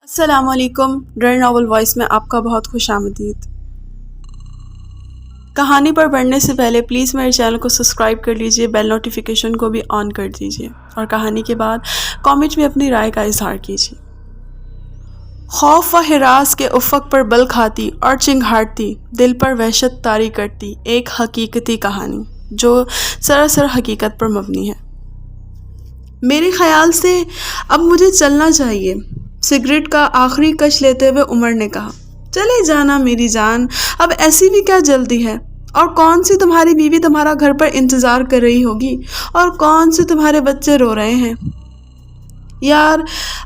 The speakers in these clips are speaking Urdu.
السلام علیکم. ڈر ناول وائس میں آپ کا بہت خوش آمدید. کہانی پر پڑھنے سے پہلے پلیز میرے چینل کو سبسکرائب کر لیجئے، بیل نوٹیفیکیشن کو بھی آن کر دیجئے اور کہانی کے بعد کامنٹ میں اپنی رائے کا اظہار کیجئے. خوف و ہراس کے افق پر بل کھاتی اور چنگھاڑتی، دل پر وحشت طاری کرتی ایک حقیقتی کہانی جو سراسر حقیقت پر مبنی ہے. میرے خیال سے اب مجھے چلنا چاہیے، سگریٹ کا آخری کش لیتے ہوئے عمر نے کہا. چلے جانا میری جان، اب ایسی بھی کیا جلدی ہے؟ اور کون سی تمہاری بیوی تمہارا گھر پر انتظار کر رہی ہوگی، اور کون سے تمہارے بچے رو رہے ہیں. یار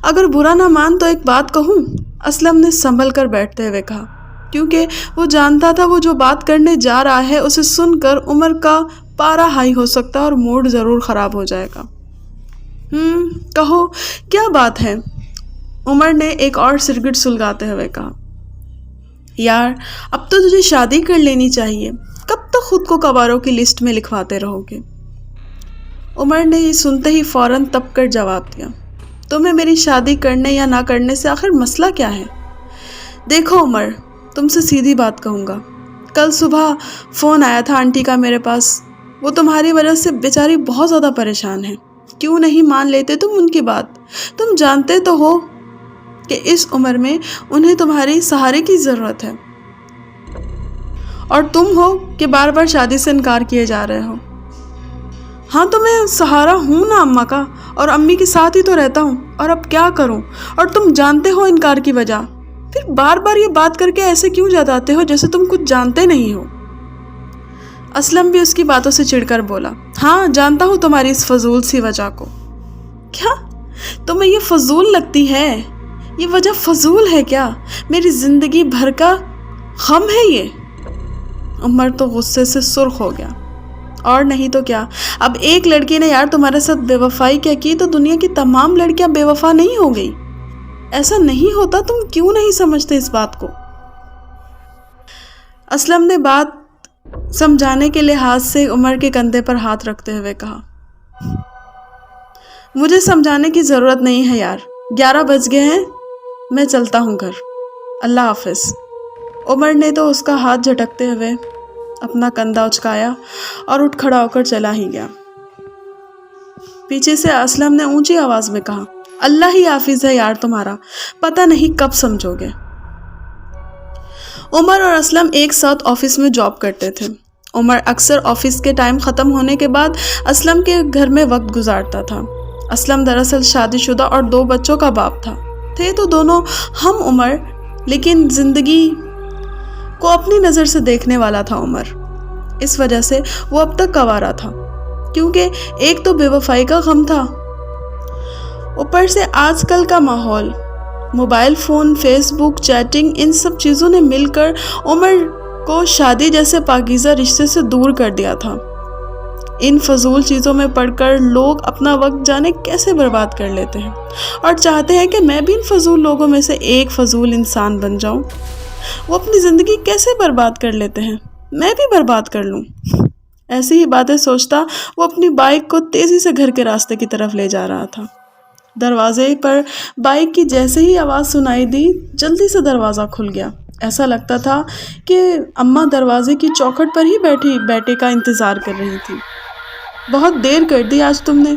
اگر برا نہ مان تو ایک بات کہوں، اسلم نے سنبھل کر بیٹھتے ہوئے کہا، کیونکہ وہ جانتا تھا وہ جو بات کرنے جا رہا ہے اسے سن کر عمر کا پارا ہائی ہو سکتا اور موڈ ضرور خراب ہو جائے گا. کہو کیا بات ہے؟ عمر نے ایک اور سگریٹ سلگاتے ہوئے کہا. یار اب تو تجھے شادی کر لینی چاہیے، کب تک خود کو کواروں کی لسٹ میں لکھواتے رہو گے؟ عمر نے یہ سنتے ہی فوراً تپ کر جواب دیا. تمہیں میری شادی کرنے یا نہ کرنے سے آخر مسئلہ کیا ہے؟ دیکھو عمر، تم سے سیدھی بات کہوں گا. کل صبح فون آیا تھا آنٹی کا میرے پاس، وہ تمہاری وجہ سے بیچاری بہت زیادہ پریشان ہے. کیوں نہیں مان لیتے تم ان کی بات؟ تم جانتے تو ہو کہ اس عمر میں انہیں تمہاری سہارے کی ضرورت ہے، اور تم ہو کہ بار بار شادی سے انکار کیے جا رہے ہو. ہاں تو میں سہارا ہوں نا اماں کا، اور امی کے ساتھ ہی تو رہتا ہوں، اور اب کیا کروں؟ اور تم جانتے ہو انکار کی وجہ، پھر بار بار یہ بات کر کے ایسے کیوں جتاتے ہو جیسے تم کچھ جانتے نہیں ہو؟ اسلم بھی اس کی باتوں سے چڑھ کر بولا. ہاں جانتا ہوں تمہاری اس فضول سی وجہ کو. کیا تمہیں یہ فضول لگتی ہے؟ یہ وجہ فضول ہے کیا؟ میری زندگی بھر کا غم ہے یہ. عمر تو غصے سے سرخ ہو گیا. اور نہیں تو کیا، اب ایک لڑکی نے یار تمہارے ساتھ بے وفائی کیا کی تو دنیا کی تمام لڑکیاں بے وفا نہیں ہو گئی؟ ایسا نہیں ہوتا، تم کیوں نہیں سمجھتے اس بات کو؟ اسلم نے بات سمجھانے کے لحاظ سے عمر کے کندھے پر ہاتھ رکھتے ہوئے کہا. مجھے سمجھانے کی ضرورت نہیں ہے یار، 11 بج گئے ہیں، میں چلتا ہوں گھر. اللہ حافظ. عمر نے تو اس کا ہاتھ جھٹکتے ہوئے اپنا کندھا اچکایا اور اٹھ کھڑا ہو کر چلا ہی گیا. پیچھے سے اسلم نے اونچی آواز میں کہا. اللہ ہی حافظ ہے یار تمہارا، پتہ نہیں کب سمجھو گے. عمر اور اسلم ایک ساتھ آفس میں جاب کرتے تھے. عمر اکثر آفس کے ٹائم ختم ہونے کے بعد اسلم کے گھر میں وقت گزارتا تھا. اسلم دراصل شادی شدہ اور 2 بچوں کا باپ تھا. تھے تو دونوں ہم عمر، لیکن زندگی کو اپنی نظر سے دیکھنے والا تھا عمر. اس وجہ سے وہ اب تک کنوارا تھا، کیونکہ ایک تو بے وفائی کا غم تھا، اوپر سے آج کل کا ماحول، موبائل فون، فیس بک، چیٹنگ، ان سب چیزوں نے مل کر عمر کو شادی جیسے پاکیزہ رشتے سے دور کر دیا تھا. ان فضول چیزوں میں پڑھ کر لوگ اپنا وقت جانے کیسے برباد کر لیتے ہیں، اور چاہتے ہیں کہ میں بھی ان فضول لوگوں میں سے ایک فضول انسان بن جاؤں. وہ اپنی زندگی کیسے برباد کر لیتے ہیں، میں بھی برباد کر لوں. ایسی ہی باتیں سوچتا وہ اپنی بائک کو تیزی سے گھر کے راستے کی طرف لے جا رہا تھا. دروازے پر بائک کی جیسے ہی آواز سنائی دی، جلدی سے دروازہ کھل گیا. ایسا لگتا تھا کہ اماں دروازے کی چوکھٹ پر ہی بیٹھی بیٹے کا انتظار کر رہی تھی. بہت دیر کر دی آج تم نے.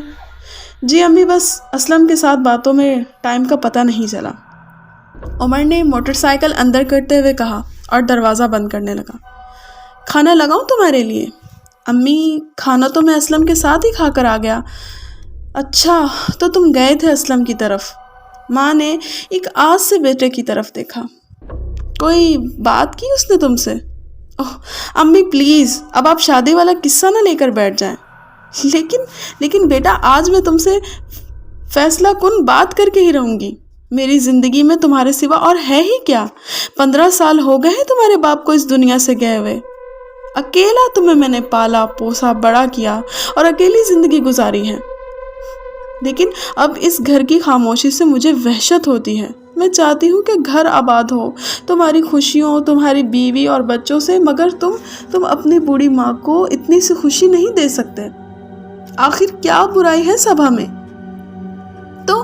جی امی، بس اسلم کے ساتھ باتوں میں ٹائم کا پتہ نہیں چلا. عمر نے موٹر سائیکل اندر کرتے ہوئے کہا اور دروازہ بند کرنے لگا. کھانا لگاؤں تمہارے لیے؟ امی کھانا تو میں اسلم کے ساتھ ہی کھا کر آ گیا. اچھا تو تم گئے تھے اسلم کی طرف؟ ماں نے ایک آس سے بیٹے کی طرف دیکھا. کوئی بات کی اس نے تم سے؟ اوہ امی پلیز، اب آپ شادی والا قصہ نہ لے کر بیٹھ جائیں. لیکن بیٹا، آج میں تم سے فیصلہ کن بات کر کے ہی رہوں گی. میری زندگی میں تمہارے سوا اور ہے ہی کیا؟ 15 سال ہو گئے ہیں تمہارے باپ کو اس دنیا سے گئے ہوئے. اکیلا تمہیں میں نے پالا پوسا بڑا کیا اور اکیلی زندگی گزاری ہے. لیکن اب اس گھر کی خاموشی سے مجھے وحشت ہوتی ہے. میں چاہتی ہوں کہ گھر آباد ہو، تمہاری خوشیوں، تمہاری بیوی اور بچوں سے، مگر تم اپنی بوڑھی ماں کو اتنی سی خوشی نہیں دے سکتے. آخر کیا برائی ہے سبھا میں؟ تو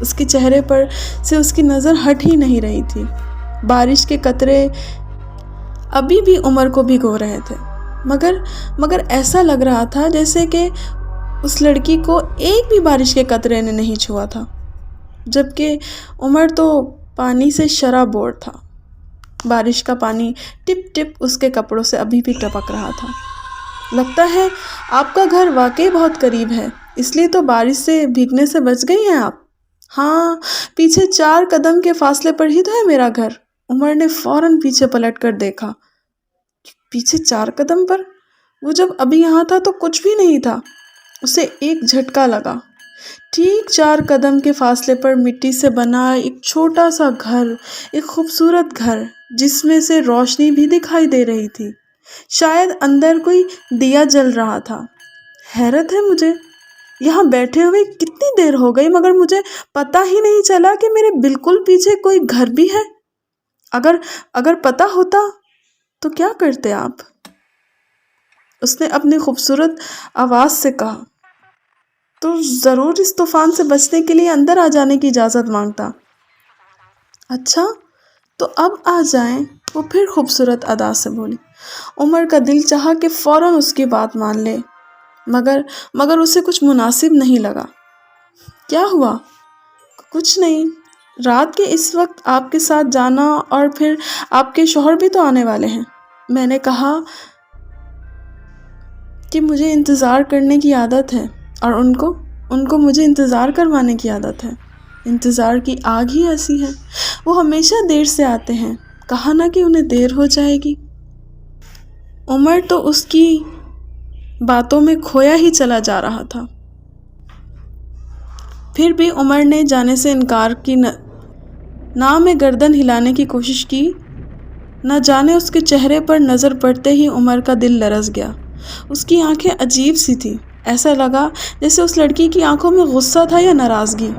اس کے چہرے پر سے اس کی نظر ہٹ ہی نہیں رہی تھی۔ بارش کے قطرے ابھی بھی عمر کو بھگو رہے تھے، مگر ایسا لگ رہا تھا جیسے کہ اس لڑکی کو ایک بھی بارش کے قطرے نے نہیں چھوا تھا، جبکہ عمر تو پانی سے شرابور تھا۔ بارش کا پانی ٹپ ٹپ اس کے کپڑوں سے ابھی بھی ٹپک رہا تھا۔ لگتا ہے آپ کا گھر واقعی بہت قریب ہے، اس لیے تو بارش سے بھیگنے سے بچ گئی ہیں آپ۔ ہاں، پیچھے 4 قدم کے فاصلے پر ہی تو ہے میرا گھر۔ عمر نے فوراً پیچھے پلٹ کر دیکھا۔ پیچھے 4 قدم پر؟ وہ جب ابھی یہاں تھا تو کچھ بھی نہیں تھا۔ اسے ایک جھٹکا لگا۔ ٹھیک 4 قدم کے فاصلے پر مٹی سے بنا ایک چھوٹا سا گھر، ایک خوبصورت گھر جس میں سے روشنی بھی دکھائی دے رہی تھی۔ شاید اندر کوئی دیا جل رہا تھا۔ حیرت ہے مجھے، یہاں بیٹھے ہوئے کتنی دیر ہو گئی مگر مجھے پتہ ہی نہیں چلا کہ میرے بالکل پیچھے کوئی گھر بھی ہے۔ اگر پتہ ہوتا تو کیا کرتے آپ؟ اس نے اپنی خوبصورت آواز سے کہا تو ضرور اس طوفان سے بچنے کے لیے اندر آ جانے کی اجازت مانگتا۔ اچھا تو اب آ جائیں، وہ پھر خوبصورت ادا سے بولی۔ عمر کا دل چاہا کہ فوراً اس کی بات مان لے، مگر اسے کچھ مناسب نہیں لگا۔ کیا ہوا؟ کچھ نہیں، رات کے اس وقت آپ کے ساتھ جانا، اور پھر آپ کے شوہر بھی تو آنے والے ہیں۔ میں نے کہا کہ مجھے انتظار کرنے کی عادت ہے، اور ان کو مجھے انتظار کروانے کی عادت ہے۔ انتظار کی آگ ہی ایسی ہے، وہ ہمیشہ دیر سے آتے ہیں، کہا نا کہ انہیں دیر ہو جائے گی۔ عمر تو اس کی باتوں میں کھویا ہی چلا جا رہا تھا۔ پھر بھی عمر نے جانے سے انکار کی، نہ میں گردن ہلانے کی کوشش کی۔ نہ جانے اس کے چہرے پر نظر پڑتے ہی عمر کا دل لرز گیا۔ اس کی آنکھیں عجیب سی تھی، ایسا لگا جیسے اس لڑکی کی آنکھوں میں غصہ تھا یا ناراضگی۔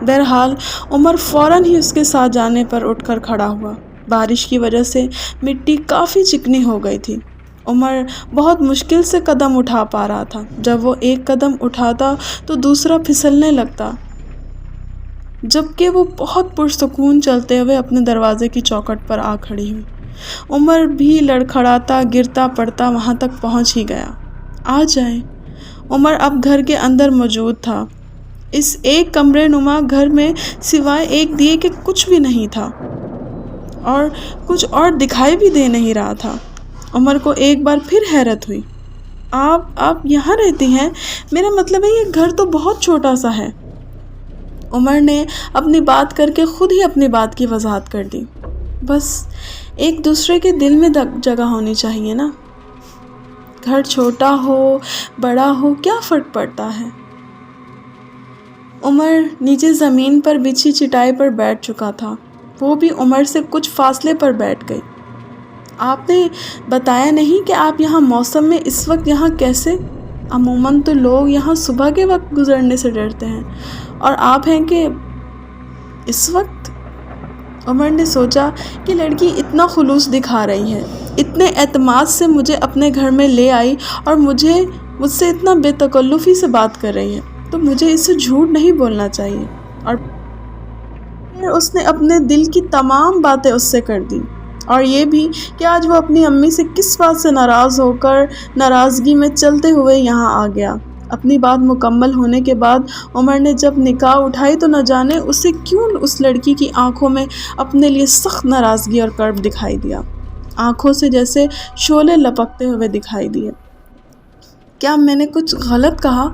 بہرحال عمر فوراً ہی اس کے ساتھ جانے پر اٹھ کر کھڑا ہوا۔ بارش کی وجہ سے مٹی کافی چکنی ہو گئی تھی۔ عمر بہت مشکل سے قدم اٹھا پا رہا تھا۔ جب وہ ایک قدم اٹھاتا تو دوسرا پھسلنے لگتا، جبکہ وہ بہت پرسکون چلتے ہوئے اپنے دروازے کی چوکھٹ پر آ کھڑی ہوئی۔ عمر بھی لڑکھڑاتا گرتا پڑتا وہاں تک پہنچ ہی گیا۔ آ جائیں۔ عمر اب گھر کے اندر موجود تھا۔ اس ایک کمرے نما گھر میں سوائے ایک دیے کے کچھ بھی نہیں تھا، اور کچھ اور دکھائی بھی دے نہیں رہا تھا۔ عمر کو ایک بار پھر حیرت ہوئی۔ آپ یہاں رہتی ہیں؟ میرا مطلب ہے یہ گھر تو بہت چھوٹا سا ہے۔ عمر نے اپنی بات کر کے خود ہی اپنی بات کی وضاحت کر دی۔ بس ایک دوسرے کے دل میں جگہ ہونی چاہیے نا۔ گھر چھوٹا ہو بڑا ہو کیا فرق پڑتا ہے؟ عمر نیچے زمین پر بچھی چٹائی پر بیٹھ چکا تھا۔ وہ بھی عمر سے کچھ فاصلے پر بیٹھ گئی۔ آپ نے بتایا نہیں کہ آپ یہاں موسم میں اس وقت یہاں کیسے؟ عموماً تو لوگ یہاں صبح کے وقت گزرنے سے ڈرتے ہیں، اور آپ ہیں کہ اس وقت؟ عمر نے سوچا کہ لڑکی اتنا خلوص دکھا رہی ہے، اتنے اعتماد سے مجھے اپنے گھر میں لے آئی، اور مجھ سے اتنا بے تکلفی سے بات کر رہی ہے، تو مجھے اس سے جھوٹ نہیں بولنا چاہیے۔ اور پھر اس نے اپنے دل کی تمام باتیں اس سے کر دی، اور یہ بھی کہ آج وہ اپنی امی سے کس بات سے ناراض ہو کر ناراضگی میں چلتے ہوئے یہاں آ گیا۔ اپنی بات مکمل ہونے کے بعد عمر نے جب نگاہ اٹھائی تو نہ جانے اسے کیوں اس لڑکی کی آنکھوں میں اپنے لیے سخت ناراضگی اور کرب دکھائی دیا۔ آنکھوں سے جیسے شعلے لپکتے ہوئے دکھائی دیے۔ کیا میں نے کچھ غلط کہا؟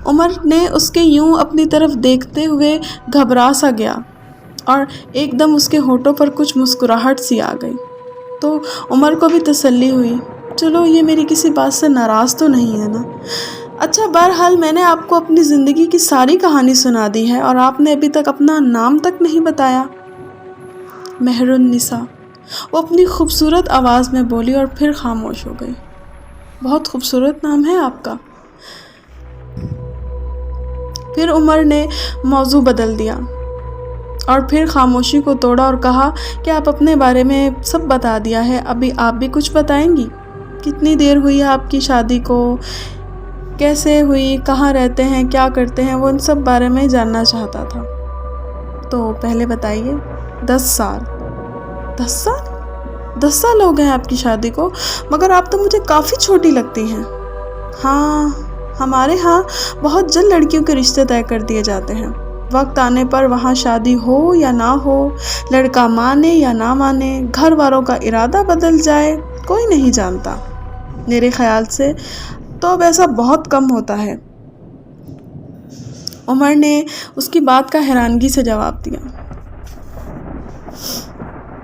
عمر نے اس کے یوں اپنی طرف دیکھتے ہوئے گھبرا سا گیا، اور ایک دم اس کے ہونٹوں پر کچھ مسکراہٹ سی آ گئی۔ تو عمر کو بھی تسلی ہوئی، چلو یہ میری کسی بات سے ناراض تو نہیں ہے نا۔ اچھا، بہرحال میں نے آپ کو اپنی زندگی کی ساری کہانی سنا دی ہے، اور آپ نے ابھی تک اپنا نام تک نہیں بتایا۔ مہر النساء، وہ اپنی خوبصورت آواز میں بولی، اور پھر خاموش ہو گئی۔ بہت خوبصورت نام ہے آپ کا۔ پھر عمر نے موضوع بدل دیا، اور پھر خاموشی کو توڑا اور کہا کہ آپ اپنے بارے میں سب بتا دیا ہے، ابھی آپ بھی کچھ بتائیں گی؟ کتنی دیر ہوئی ہے آپ کی شادی کو؟ کیسے ہوئی؟ کہاں رہتے ہیں؟ کیا کرتے ہیں؟ وہ ان سب بارے میں جاننا چاہتا تھا۔ تو پہلے بتائیے 10 سال 10 سال 10 سال ہو گئے ہیں آپ کی شادی کو، مگر آپ تو مجھے کافی چھوٹی لگتی ہیں۔ ہاں، ہمارے ہاں بہت جلد لڑکیوں کے رشتے طے کر دیے جاتے ہیں، وقت آنے پر وہاں شادی ہو یا نہ ہو، لڑکا مانے یا نہ مانے، گھر والوں کا ارادہ بدل جائے، کوئی نہیں جانتا۔ میرے خیال سے تو اب ایسا بہت کم ہوتا ہے۔ عمر نے اس کی بات کا حیرانگی سے جواب دیا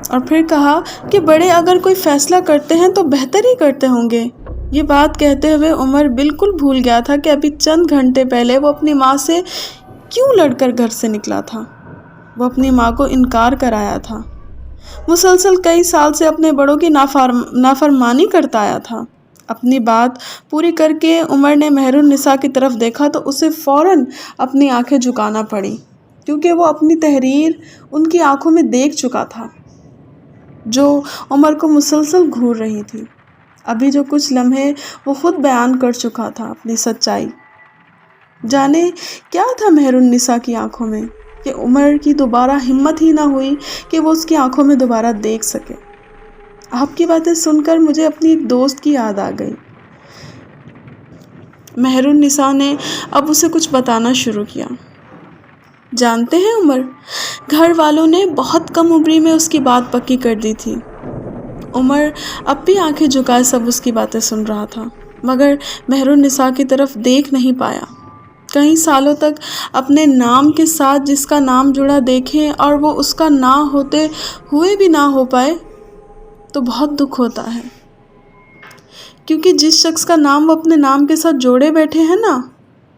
اور پھر کہا کہ بڑے اگر کوئی فیصلہ کرتے ہیں تو بہتر ہی کرتے ہوں گے۔ یہ بات کہتے ہوئے عمر بالکل بھول گیا تھا کہ ابھی چند گھنٹے پہلے وہ اپنی ماں سے کیوں لڑ کر گھر سے نکلا تھا۔ وہ اپنی ماں کو انکار کر آیا تھا، مسلسل کئی سال سے اپنے بڑوں کی نافرمانی کرتا آیا تھا۔ اپنی بات پوری کر کے عمر نے مہر النساء کی طرف دیکھا تو اسے فوراً اپنی آنکھیں جھکانا پڑی، کیونکہ وہ اپنی تحریر ان کی آنکھوں میں دیکھ چکا تھا جو عمر کو مسلسل گھور رہی تھی۔ ابھی جو کچھ لمحے وہ خود بیان کر چکا تھا اپنی سچائی۔ جانے کیا تھا مہر النساء کی آنکھوں میں کہ عمر کی دوبارہ ہمت ہی نہ ہوئی کہ وہ اس کی آنکھوں میں دوبارہ دیکھ سکے۔ آپ کی باتیں سن کر مجھے اپنی ایک دوست کی یاد آ گئی۔ مہر النساء نے اب اسے کچھ بتانا شروع کیا۔ جانتے ہیں عمر، گھر والوں نے بہت کم عمری میں اس کی بات پکی کر دی تھی۔ عمر اب بھی آنکھیں جھکائے سب اس کی باتیں سن رہا تھا، مگر مہر النساء کی طرف دیکھ نہیں پایا۔ کئی سالوں تک اپنے نام کے ساتھ جس کا نام جڑا دیکھیں اور وہ اس کا نہ ہوتے ہوئے بھی نہ ہو پائے تو بہت دکھ ہوتا ہے، کیونکہ جس شخص کا نام وہ اپنے نام کے ساتھ جوڑے بیٹھے ہیں نا،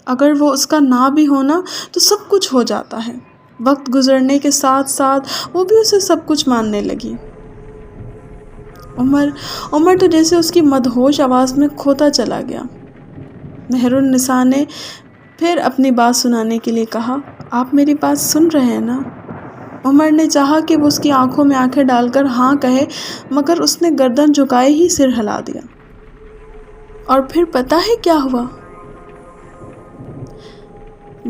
اگر وہ اس کا نہ بھی ہونا تو سب کچھ ہو جاتا ہے۔ وقت گزرنے کے ساتھ ساتھ وہ بھی اسے سب کچھ ماننے لگی۔ عمر تو جیسے اس کی مدہوش آواز میں کھوتا چلا گیا۔ مہر النساء نے پھر اپنی بات سنانے کے لیے کہا، آپ میری بات سن رہے ہیں نا؟ عمر نے چاہا کہ وہ اس کی آنکھوں میں آنکھیں ڈال کر ہاں کہے، مگر اس نے گردن جھکائے ہی سر ہلا دیا۔ اور پھر پتہ ہے کیا ہوا؟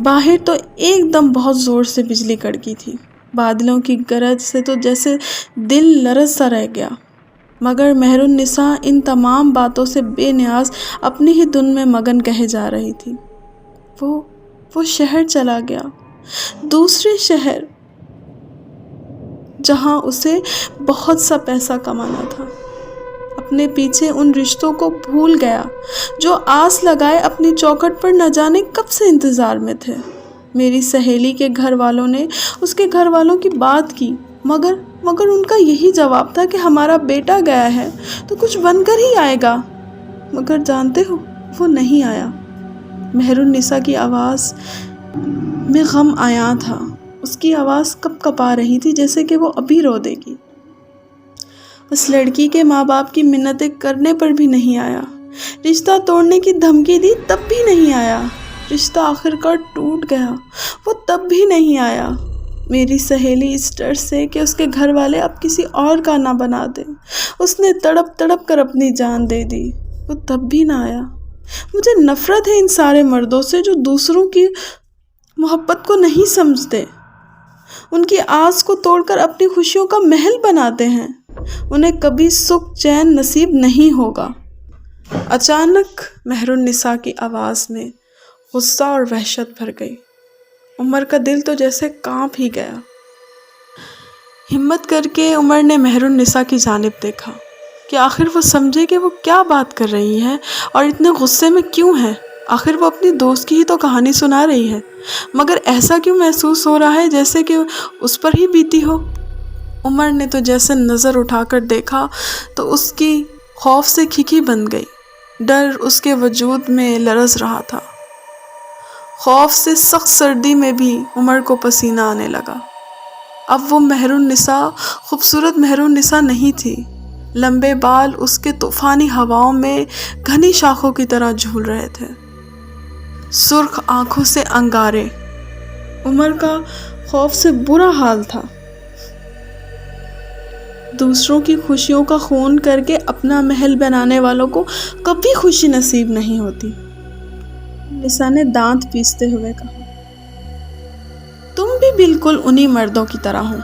باہر تو ایک دم بہت زور سے بجلی کڑکی تھی، بادلوں کی گرج سے تو جیسے دل لرز سا رہ گیا، مگر مہر النساء ان تمام باتوں سے بے نیاز اپنی ہی دھن میں مگن کہے جا رہی تھی۔ وہ شہر چلا گیا، دوسرے شہر، جہاں اسے بہت سا پیسہ کمانا تھا۔ اپنے پیچھے ان رشتوں کو بھول گیا جو آس لگائے اپنی چوکھٹ پر نہ جانے کب سے انتظار میں تھے۔ میری سہیلی کے گھر والوں نے اس کے گھر والوں کی بات کی، مگر ان کا یہی جواب تھا کہ ہمارا بیٹا گیا ہے تو کچھ بن کر ہی آئے گا، مگر جانتے ہو وہ نہیں آیا۔ مہر النساء کی آواز میں غم آیا تھا، اس کی آواز کپ کپا رہی تھی جیسے کہ وہ ابھی رو دے گی۔ اس لڑکی کے ماں باپ کی منتیں کرنے پر بھی نہیں آیا، رشتہ توڑنے کی دھمکی دی تب بھی نہیں آیا، رشتہ آخر کار ٹوٹ گیا، وہ تب بھی نہیں آیا۔ میری سہیلی اس ڈر سے کہ اس کے گھر والے اب کسی اور کا نہ بنا دیں، اس نے تڑپ تڑپ کر اپنی جان دے دی، وہ تب بھی نہ آیا۔ مجھے نفرت ہے ان سارے مردوں سے جو دوسروں کی محبت کو نہیں سمجھتے، ان کی آس کو توڑ کر اپنی خوشیوں کا محل بناتے ہیں۔ انہیں کبھی سکھ چین نصیب نہیں ہوگا۔ اچانک مہر النساء کی آواز میں غصہ اور وحشت بھر گئی۔ عمر کا دل تو جیسے کانپ ہی گیا۔ ہمت کر کے عمر نے مہر النساء کی جانب دیکھا کہ آخر وہ سمجھے کہ وہ کیا بات کر رہی ہے اور اتنے غصے میں کیوں ہے۔ آخر وہ اپنی دوست کی ہی تو کہانی سنا رہی ہے، مگر ایسا کیوں محسوس ہو رہا ہے جیسے کہ اس پر ہی بیتی ہو۔ عمر نے تو جیسے نظر اٹھا کر دیکھا تو اس کی خوف سے کھکی بن گئی، ڈر اس کے وجود میں لرز رہا تھا۔ خوف سے سخت سردی میں بھی عمر کو پسینہ آنے لگا۔ اب وہ مہر النساء خوبصورت مہر النساء نہیں تھی، لمبے بال اس کے طوفانی ہواؤں میں گھنی شاخوں کی طرح جھول رہے تھے، سرخ آنکھوں سے انگارے۔ عمر کا خوف سے برا حال تھا۔ دوسروں کی خوشیوں کا خون کر کے اپنا محل بنانے والوں کو کبھی خوشی نصیب نہیں ہوتی۔ نساء نے دانت پیستے ہوئے کہا، تم بھی بھی بالکل انہی مردوں کی طرح ہوں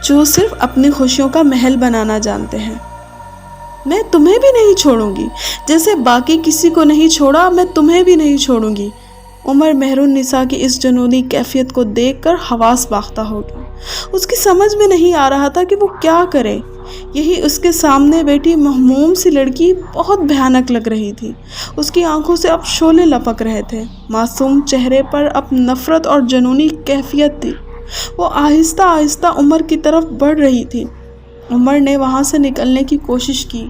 جو صرف اپنی خوشیوں کا محل بنانا جانتے ہیں۔ میں تمہیں بھی نہیں چھوڑوں گی، جیسے باقی کسی کو نہیں چھوڑا میں تمہیں بھی نہیں چھوڑوں گی۔ عمر مہر النساء کی اس جنونی کیفیت کو دیکھ کر حواس باختہ ہو گیا۔ اس کی سمجھ میں نہیں آ رہا تھا کہ وہ کیا کرے۔ یہی اس کے سامنے بیٹھی مہموم سی لڑکی بہت بھیانک لگ رہی تھی۔ اس کی آنکھوں سے اب شعلے لپک رہے تھے، معصوم چہرے پر اب نفرت اور جنونی کیفیت تھی۔ وہ آہستہ آہستہ عمر کی طرف بڑھ رہی تھی۔ عمر نے وہاں سے نکلنے کی کوشش کی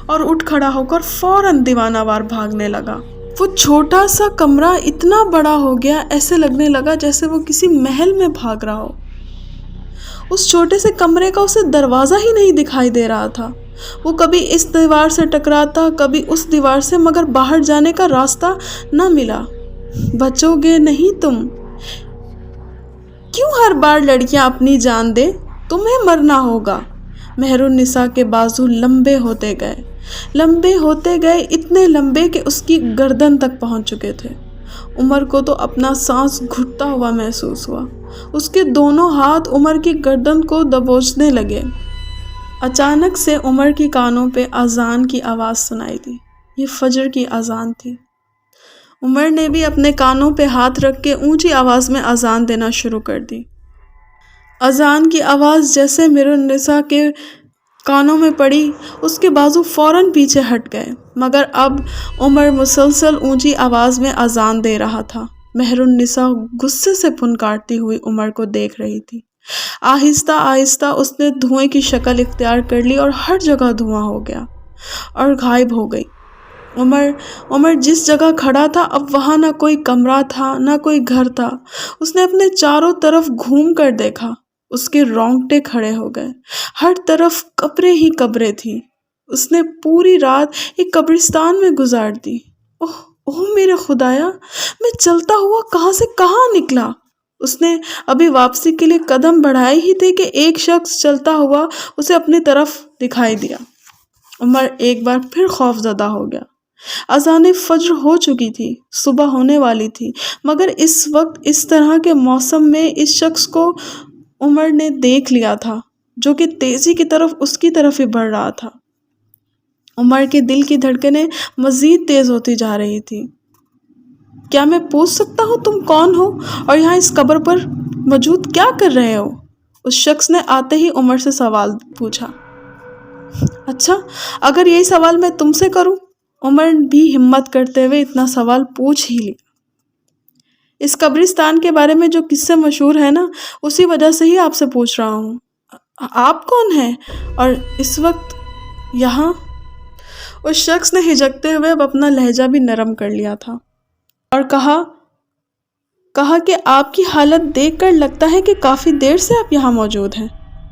اور اٹھ کھڑا ہو کر فوراً دیوانہ وار بھاگنے لگا۔ وہ چھوٹا سا کمرہ اتنا بڑا ہو گیا، ایسے لگنے لگا جیسے وہ کسی محل میں بھاگ رہا ہو۔ اس چھوٹے سے کمرے کا اسے دروازہ ہی نہیں دکھائی دے رہا تھا۔ وہ کبھی اس دیوار سے ٹکراتا، کبھی اس دیوار سے، مگر باہر جانے کا راستہ نہ ملا۔ بچو گے نہیں تم؟ کیوں ہر بار لڑکیاں اپنی جان دے؟ تمہیں مرنا ہوگا۔ مہر النساء کے بازو لمبے ہوتے گئے، اتنے لمبے کہ اس کی گردن تک پہنچ چکے تھے۔ عمر کو تو اپنا سانس گھٹتا ہوا محسوس ہوا۔ اس کے دونوں ہاتھ عمر کی گردن کو دبوچنے لگے۔ اچانک سے عمر کی کانوں پہ اذان کی آواز سنائی دی۔ یہ فجر کی اذان تھی۔ عمر نے بھی اپنے کانوں پہ ہاتھ رکھ کے اونچی آواز میں اذان دینا شروع کر دی۔ اذان کی آواز جیسے مہر النساء کے کانوں میں پڑی، اس کے بازو فوراً پیچھے ہٹ گئے، مگر اب عمر مسلسل اونچی آواز میں اذان دے رہا تھا۔ مہر النساء غصے سے پھنکارتی ہوئی عمر کو دیکھ رہی تھی۔ آہستہ آہستہ اس نے دھوئیں کی شکل اختیار کر لی اور ہر جگہ دھواں ہو گیا اور غائب ہو گئی۔ عمر جس جگہ کھڑا تھا اب وہاں نہ کوئی کمرہ تھا نہ کوئی گھر تھا۔ اس نے اپنے چاروں طرف گھوم کر دیکھا، اس کے رونگٹے کھڑے ہو گئے۔ ہر طرف قبریں ہی قبریں تھیں۔ اس نے پوری رات ایک قبرستان میں گزار دی۔ اوہ میرے خدایا، میں چلتا ہوا کہاں سے کہاں نکلا۔ اس نے ابھی واپسی کے لیے قدم بڑھائے ہی تھے کہ ایک شخص چلتا ہوا اسے اپنی طرف دکھائی دیا۔ عمر ایک بار پھر خوف زدہ ہو گیا۔ اذان فجر ہو چکی تھی، صبح ہونے والی تھی، مگر اس وقت اس طرح کے موسم میں اس شخص کو عمر نے دیکھ لیا تھا جو کہ تیزی کی طرف اس کی طرف ہی بڑھ رہا تھا۔ عمر کے دل کی دھڑکنیں مزید تیز ہوتی جا رہی تھی۔ کیا میں پوچھ سکتا ہوں تم کون ہو اور یہاں اس قبر پر موجود کیا کر رہے ہو؟ اس شخص نے آتے ہی عمر سے سوال پوچھا۔ اچھا، اگر یہی سوال میں تم سے کروں؟ عمر بھی ہمت کرتے ہوئے اتنا سوال پوچھ ہی لیا۔ اس قبرستان کے بارے میں جو قصے مشہور ہے نا، اسی وجہ سے ہی آپ سے پوچھ رہا ہوں۔ آپ کون ہیں اور اس وقت یہاں؟ اس شخص نے ہچکتے ہوئے اب اپنا لہجہ بھی نرم کر لیا تھا اور کہا کہ آپ کی حالت دیکھ کر لگتا ہے کہ کافی دیر سے آپ یہاں موجود ہیں۔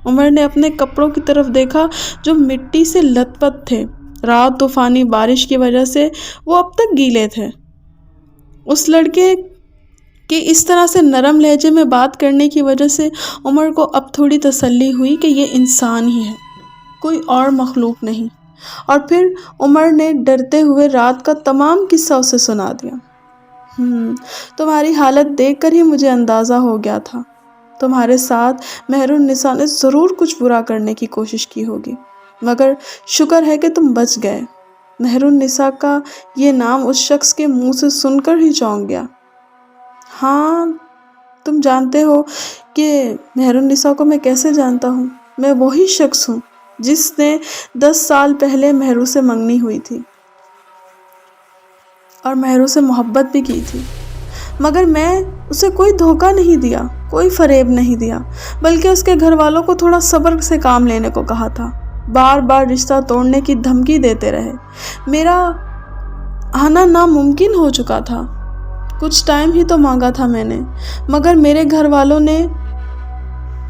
عمر نے اپنے کپڑوں کی طرف دیکھا جو مٹی سے لت پت تھے۔ رات طوفانی بارش کی وجہ سے وہ اب تک گیلے تھے۔ اس لڑکے کے اس طرح سے نرم لہجے میں بات کرنے کی وجہ سے عمر کو اب تھوڑی تسلی ہوئی کہ یہ انسان ہی ہے، کوئی اور مخلوق نہیں۔ اور پھر عمر نے ڈرتے ہوئے رات کا تمام قصہ اسے سنا دیا۔ تمہاری حالت دیکھ کر ہی مجھے اندازہ ہو گیا تھا، تمہارے ساتھ مہر النساء نے ضرور کچھ برا کرنے کی کوشش کی ہوگی، مگر شکر ہے کہ تم بچ گئے۔ مہر النساء کا یہ نام اس شخص کے منہ سے سن کر ہی چونک گیا۔ ہاں، تم جانتے ہو کہ مہر النساء کو میں کیسے جانتا ہوں؟ میں وہی شخص ہوں جس نے 10 سال پہلے مہرو سے منگنی ہوئی تھی اور مہرو سے محبت بھی کی تھی، مگر میں اسے کوئی دھوکہ نہیں دیا، کوئی فریب نہیں دیا، بلکہ اس کے گھر والوں کو تھوڑا صبر سے کام لینے کو کہا تھا۔ بار بار رشتہ توڑنے کی دھمکی دیتے رہے۔ میرا آنا ناممکن ہو چکا تھا۔ کچھ ٹائم ہی تو مانگا تھا میں نے، مگر میرے گھر والوں نے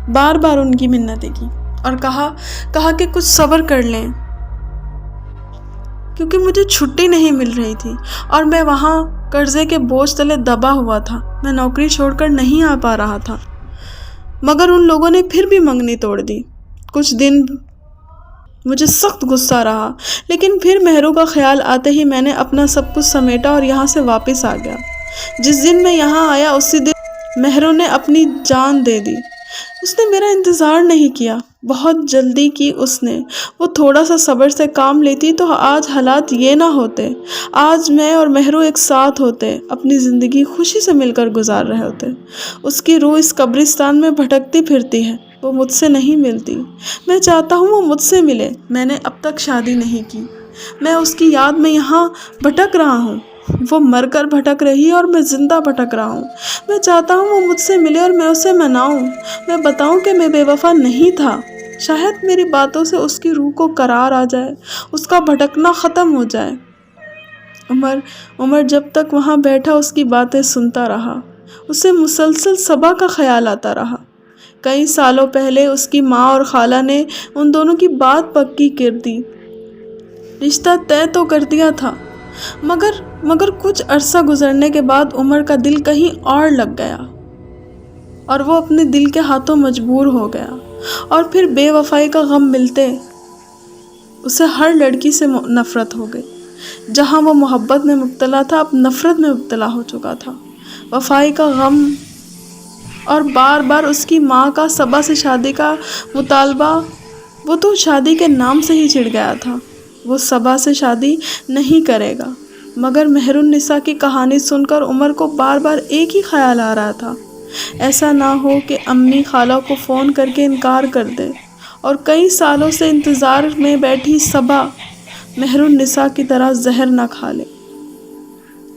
بار بار ان کی منتیں کی اور کہا کہ کچھ صبر کر لیں، کیونکہ مجھے چھٹی نہیں مل رہی تھی اور میں وہاں قرضے کے بوجھ تلے دبا ہوا تھا۔ میں نوکری چھوڑ کر نہیں آ پا رہا تھا، مگر ان لوگوں نے پھر بھی منگنی توڑ دی۔ کچھ دن مجھے سخت غصہ رہا، لیکن پھر مہرو کا خیال آتے ہی میں نے اپنا سب کچھ سمیٹا اور یہاں سے واپس آ گیا۔ جس دن میں یہاں آیا مہرو نے اپنی جان دے دی، اس نے میرا انتظار نہیں کیا، بہت جلدی کی اس نے۔ وہ تھوڑا سا صبر سے کام لیتی تو آج حالات یہ نہ ہوتے، آج میں اور مہرو ایک ساتھ ہوتے، اپنی زندگی خوشی سے مل کر گزار رہے ہوتے۔ اس کی روح اس قبرستان میں بھٹکتی پھرتی ہے، وہ مجھ سے نہیں ملتی، میں چاہتا ہوں وہ مجھ سے ملے۔ میں نے اب تک شادی نہیں کی، میں اس کی یاد میں یہاں بھٹک رہا ہوں، وہ مر کر بھٹک رہی ہے اور میں زندہ بھٹک رہا ہوں۔ میں چاہتا ہوں وہ مجھ سے ملے اور میں اسے مناؤں، میں بتاؤں کہ میں بے وفا نہیں تھا۔ شاید میری باتوں سے اس کی روح کو قرار آ جائے، اس کا بھٹکنا ختم ہو جائے۔ عمر جب تک وہاں بیٹھا اس کی باتیں سنتا رہا، اسے مسلسل صبا کا خیال آتا رہا۔ کئی سالوں پہلے اس کی ماں اور خالہ نے ان دونوں کی بات پکی کر دی، رشتہ طے تو کر دیا تھا، مگر کچھ عرصہ گزرنے کے بعد عمر کا دل کہیں اور لگ گیا اور وہ اپنے دل کے ہاتھوں مجبور ہو گیا، اور پھر بے وفائی کا غم ملتے اسے ہر لڑکی سے نفرت ہو گئی۔ جہاں وہ محبت میں مبتلا تھا، اب نفرت میں مبتلا ہو چکا تھا۔ وفائی کا غم اور بار بار اس کی ماں کا صبا سے شادی کا مطالبہ، وہ تو شادی کے نام سے ہی چڑ گیا تھا، وہ صبا سے شادی نہیں کرے گا۔ مگر مہر النساء کی کہانی سن کر عمر کو بار بار ایک ہی خیال آ رہا تھا، ایسا نہ ہو کہ امی خالہ کو فون کر کے انکار کر دے اور کئی سالوں سے انتظار میں بیٹھی صبا مہر النساء کی طرح زہر نہ کھا لے۔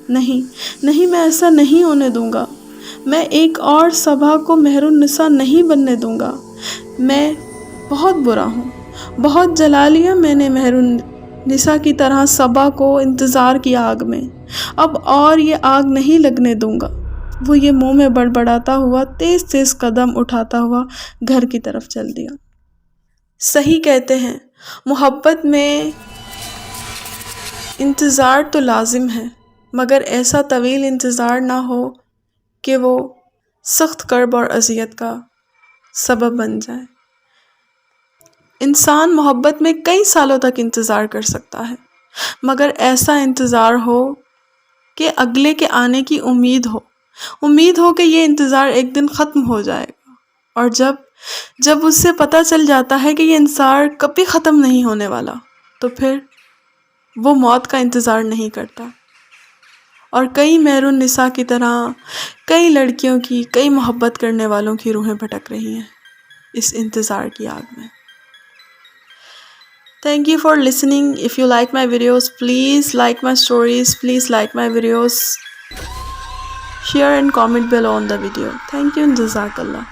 نہیں، میں ایسا نہیں ہونے دوں گا، میں ایک اور صبا کو مہر النساء نہیں بننے دوں گا۔ میں بہت برا ہوں، بہت جلا لیا میں نے مہر النساء کی طرح صبا کو انتظار کی آگ میں، اب اور یہ آگ نہیں لگنے دوں گا۔ وہ یہ منہ میں بڑبڑاتا ہوا تیز تیز قدم اٹھاتا ہوا گھر کی طرف چل دیا۔ صحیح کہتے ہیں، محبت میں انتظار تو لازم ہے، مگر ایسا طویل انتظار نہ ہو کہ وہ سخت کرب اور اذیت کا سبب بن جائے۔ انسان محبت میں کئی سالوں تک انتظار کر سکتا ہے، مگر ایسا انتظار ہو کہ اگلے کے آنے کی امید ہو کہ یہ انتظار ایک دن ختم ہو جائے گا، اور جب اس سے پتہ چل جاتا ہے کہ یہ انتظار کبھی ختم نہیں ہونے والا، تو پھر وہ موت کا انتظار نہیں کرتا۔ اور کئی مہر النساء کی طرح کئی لڑکیوں کی، کئی محبت کرنے والوں کی روحیں بھٹک رہی ہیں اس انتظار کی آگ میں۔ Thank you for listening. If you like my videos, please like my stories, please like my videos, share and comment below on the video. Thank you and Jazakallah.